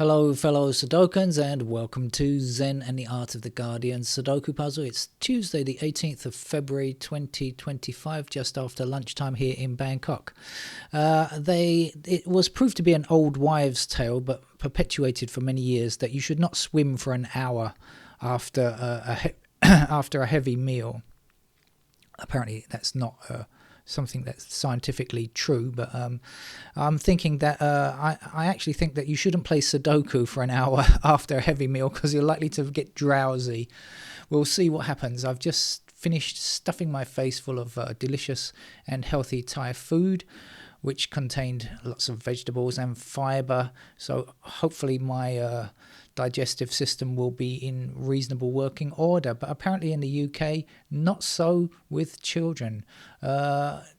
Hello fellow Sudokans and welcome to Zen and the Art of the Guardian Sudoku Puzzle. It's Tuesday the 18th of February 2025, just after lunchtime here in Bangkok. It was proved to be an old wives' tale, but perpetuated for many years, that you should not swim for an hour after after a heavy meal. Apparently that's not something that's scientifically true, but I'm thinking that I actually think that you shouldn't play Sudoku for an hour after a heavy meal because you're likely to get drowsy. We'll see what happens. I've just finished stuffing my face full of delicious and healthy Thai food, which contained lots of vegetables and fiber, so hopefully my digestive system will be in reasonable working order. But apparently in the UK, not so with children.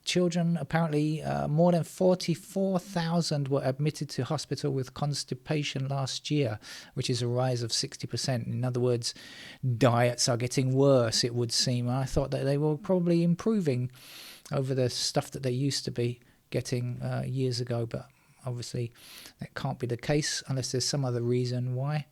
Children, apparently more than 44,000 were admitted to hospital with constipation last year, which is a rise of 60%. In other words, diets are getting worse, it would seem. I thought that they were probably improving over the stuff that they used to be getting years ago, but obviously that can't be the case unless there's some other reason why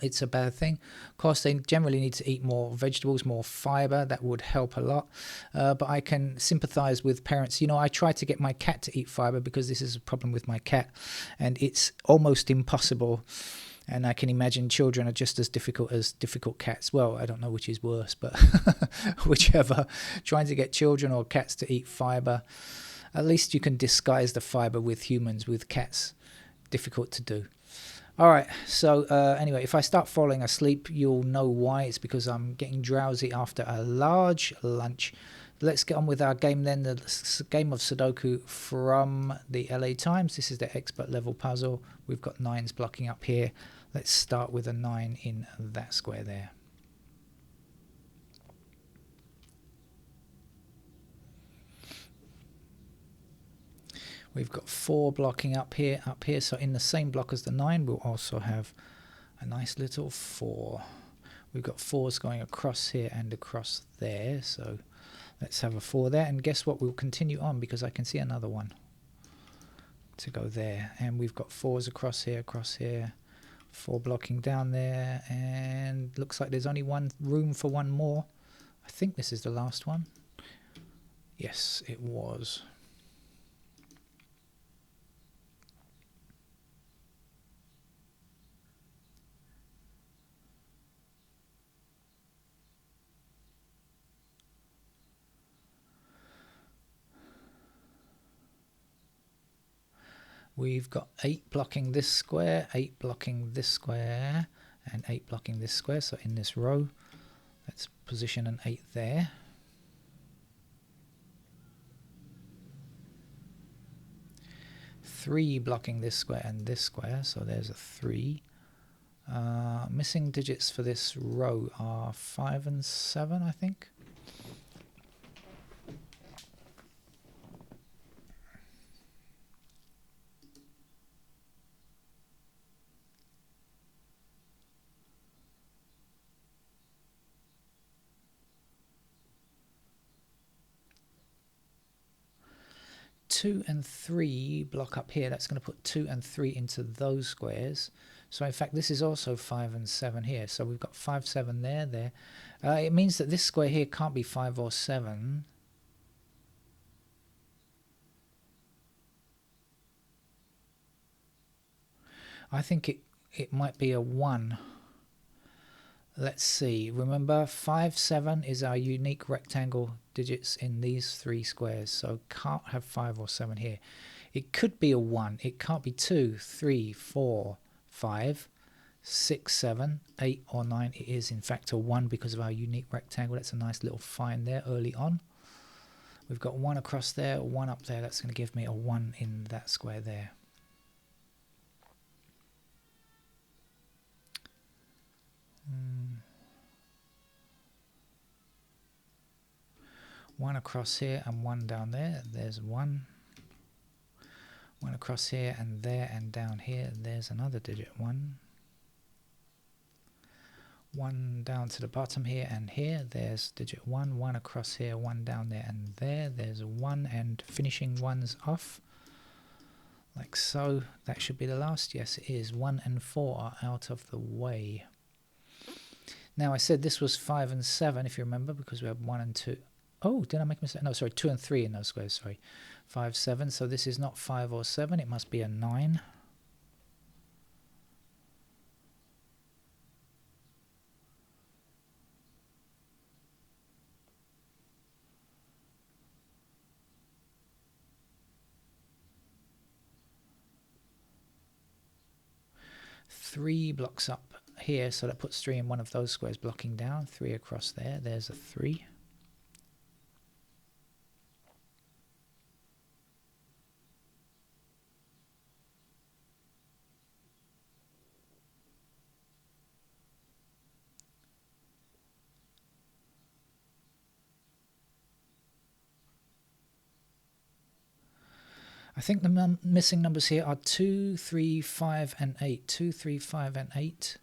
it's a bad thing. Of course, they generally need to eat more vegetables, more fiber. That would help a lot. But I can sympathize with parents. You know, I try to get my cat to eat fiber because this is a problem with my cat, and it's almost impossible. And I can imagine children are just as difficult as difficult cats. Well, I don't know which is worse, but whichever. Trying to get children or cats to eat fiber, at least you can disguise the fiber with humans. With cats, difficult to do. All right, so anyway, if I start falling asleep, you'll know why. It's because I'm getting drowsy after a large lunch. Let's get on with our game then, the game of Sudoku from the LA Times. This is the expert level puzzle. We've got 9s blocking up here. Let's start with a 9 in that square there. We've got 4 blocking up here. So in the same block as the 9, we'll also have a nice little 4. We've got 4s going across here and across there. So let's have a 4 there. And guess what? We'll continue on because I can see another one to go there. And we've got 4s across here. 4 blocking down there. And looks like there's only room for one more. I think this is the last one. Yes, it was. We've got 8 blocking this square, 8 blocking this square, and 8 blocking this square. So in this row, let's position an 8 there. Three blocking this square and this square, so there's a 3. Missing digits for this row are 5 and 7, I think. Two and 3 block up here. That's going to put 2 and 3 into those squares. So in fact this is also 5 and 7 here. So we've got 5, 7 there. It means that this square here can't be 5 or 7. I think it might be a 1. Let's see. Remember, 5, 7 is our unique rectangle digits in these 3 squares. So can't have 5 or 7 here. It could be a 1. It can't be 2, 3, 4, 5, 6, 7, 8 or 9. It is in fact a 1 because of our unique rectangle. That's a nice little find there early on. We've got 1 across there, 1 up there. That's going to give me a 1 in that square there. One across here and 1 down there. There's 1. 1 across here and there and down here. There's another digit 1. 1 down to the bottom here and here. There's digit 1. 1 across here, 1 down there and there. There's a 1 and finishing 1s off. like so. That should be the last. Yes, it is. 1 and 4 are out of the way. Now I said this was 5 and 7, if you remember, because we have 1 and 2. Oh, did I make a mistake? No, sorry, 2 and 3 in those squares. Sorry, 5, 7. So this is not 5 or 7. It must be a 9. Three blocks up here, so that puts 3 in one of those squares blocking down. 3 across there. There's a 3. I think the missing numbers here are 2, 3, 5, and 8. 2, 3, 5, and 8.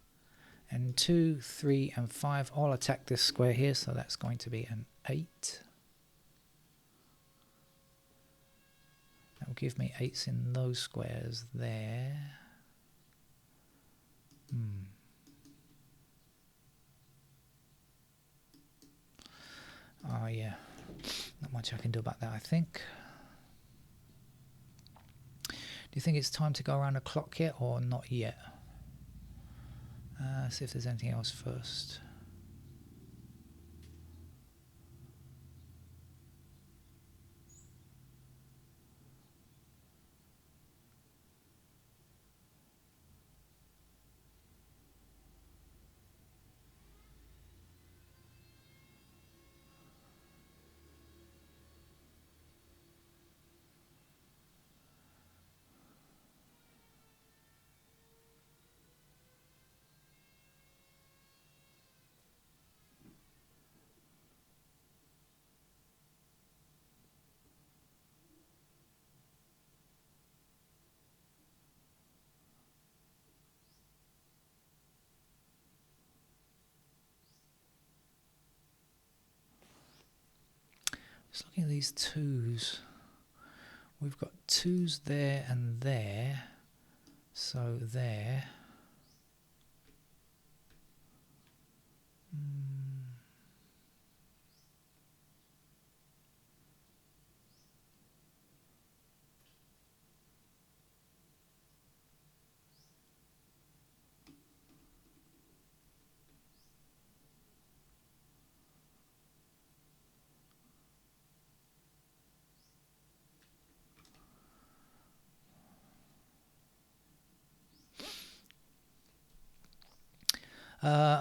And 2, 3, and 5 all attack this square here, so that's going to be an 8. That will give me 8s in those squares there. Oh yeah, not much I can do about that, I think. Do you think it's time to go around the clock yet, or not yet? See if there's anything else first. Just looking at these 2s. We've got 2s there and there. So there.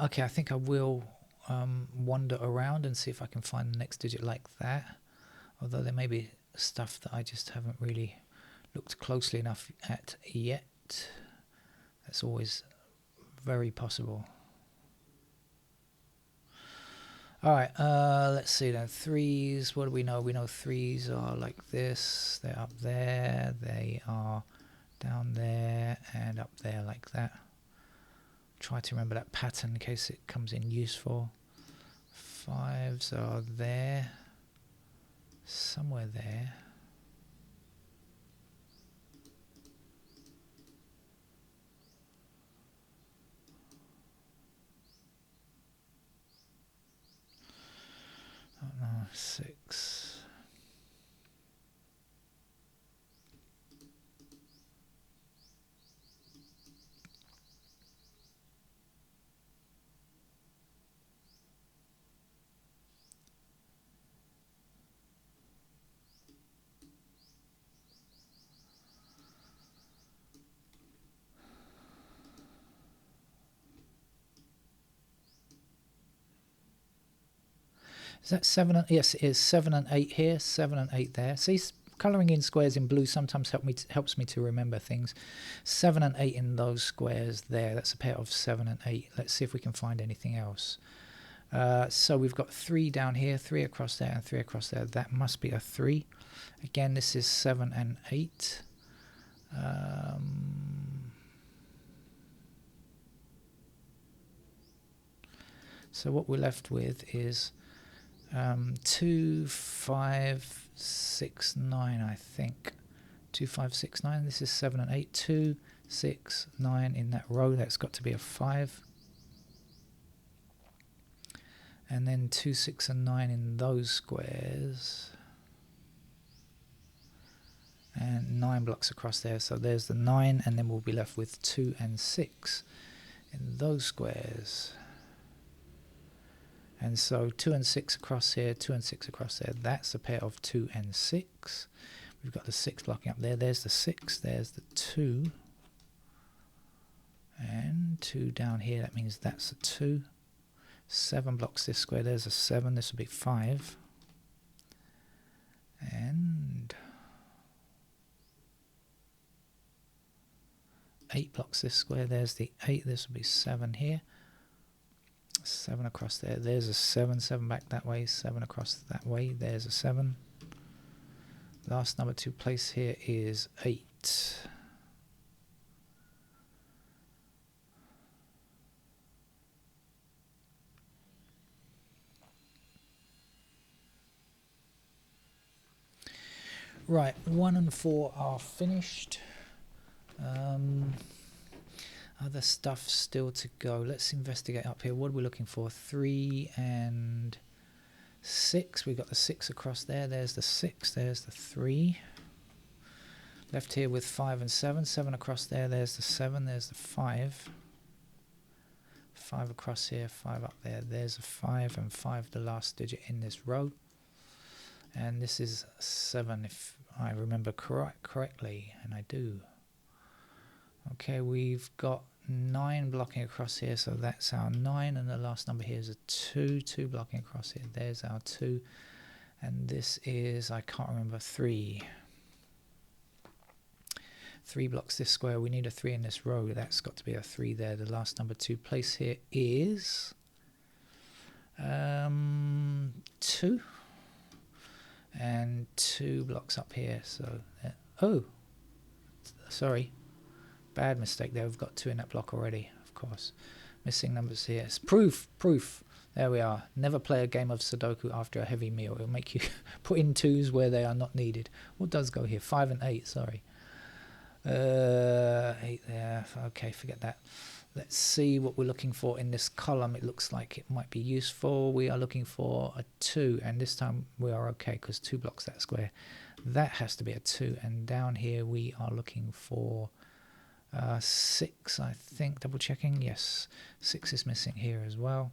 Okay, I think I will wander around and see if I can find the next digit like that. Although there may be stuff that I just haven't really looked closely enough at yet. That's always very possible. Alright, let's see then. 3s, what do we know? We know 3s are like this. They're up there. They are down there and up there like that. Try to remember that pattern in case it comes in useful. 5s are there. Somewhere there. Oh no, 6. Is that 7? Yes, it is 7 and 8 here, 7 and 8 there. See, colouring in squares in blue sometimes helps me to remember things. 7 and 8 in those squares there. That's a pair of 7 and 8. Let's see if we can find anything else. So we've got 3 down here, 3 across there, and 3 across there. That must be a 3. Again, this is 7 and 8. So what we're left with is 2, 5, 6, 9, I think. 2, 5, 6, 9. This is 7 and 8. 2, 6, 9 in that row. That's got to be a 5. And then 2, 6 and 9 in those squares. And 9 blocks across there. So there's the 9, and then we'll be left with 2 and 6 in those squares. And so 2 and 6 across here, 2 and 6 across there. That's a pair of 2 and 6. We've got the 6 blocking up there. There's the 6. There's the 2. And 2 down here. That means that's a 2. 7 blocks this square. There's a 7. This will be 5. And 8 blocks this square. There's the 8. This will be 7 here. 7 across there. There's a 7. 7 back that way. 7 across that way. There's a 7. Last number to place here is 8. Right, 1 and 4 are finished. Other stuff still to go. Let's investigate up here. What are we looking for? 3 and 6. We've got the 6 across there. There's the 6. There's the 3. Left here with 5 and 7. 7 across there. There's the 7. There's the 5. 5 across here. 5 up there. There's a 5 and 5 the last digit in this row. And this is 7 if I remember correctly, and I do. Okay, we've got 9 blocking across here, so that's our 9, and the last number here is a 2. 2 blocking across here, there's our 2, and this is, I can't remember, 3. 3 blocks this square. We need a 3 in this row. That's got to be a 3 there. The last number to place here is 2. And 2 blocks up here. So, oh, sorry, bad mistake there. We've got 2 in that block already, of course. Missing numbers here. It's proof. There we are. Never play a game of Sudoku after a heavy meal. It'll make you put in 2s where they are not needed. What does go here? 5 and 8, sorry. 8 there. Okay, forget that. Let's see what we're looking for in this column. It looks like it might be useful. We are looking for a 2, and this time we are okay because 2 blocks that square. That has to be a 2, and down here we are looking for 6, I think. Double checking. Yes, 6 is missing here as well.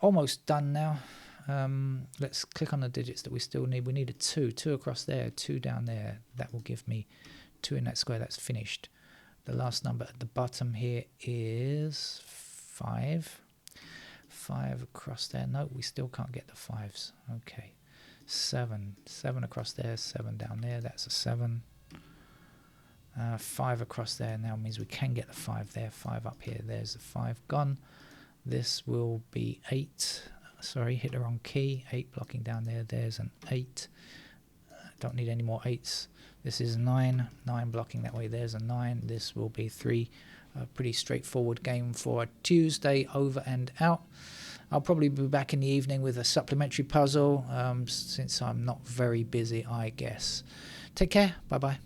Almost done now. Let's click on the digits that we still need. We need a 2. 2 across there, 2 down there. That will give me 2 in that square. That's finished. The last number at the bottom here is 5. 5 across there. No, we still can't get the 5s. Okay. 7. 7 across there. 7 down there. That's a 7. 5 across there now means we can get the 5 there. 5 up here. There's the 5 gone. This will be 8. Sorry, hit the wrong key. 8 blocking down there. There's an 8. Don't need any more 8s. This is 9. 9 blocking that way. There's a 9. This will be 3. A pretty straightforward game for a Tuesday, over and out. I'll probably be back in the evening with a supplementary puzzle since I'm not very busy, I guess. Take care. Bye-bye.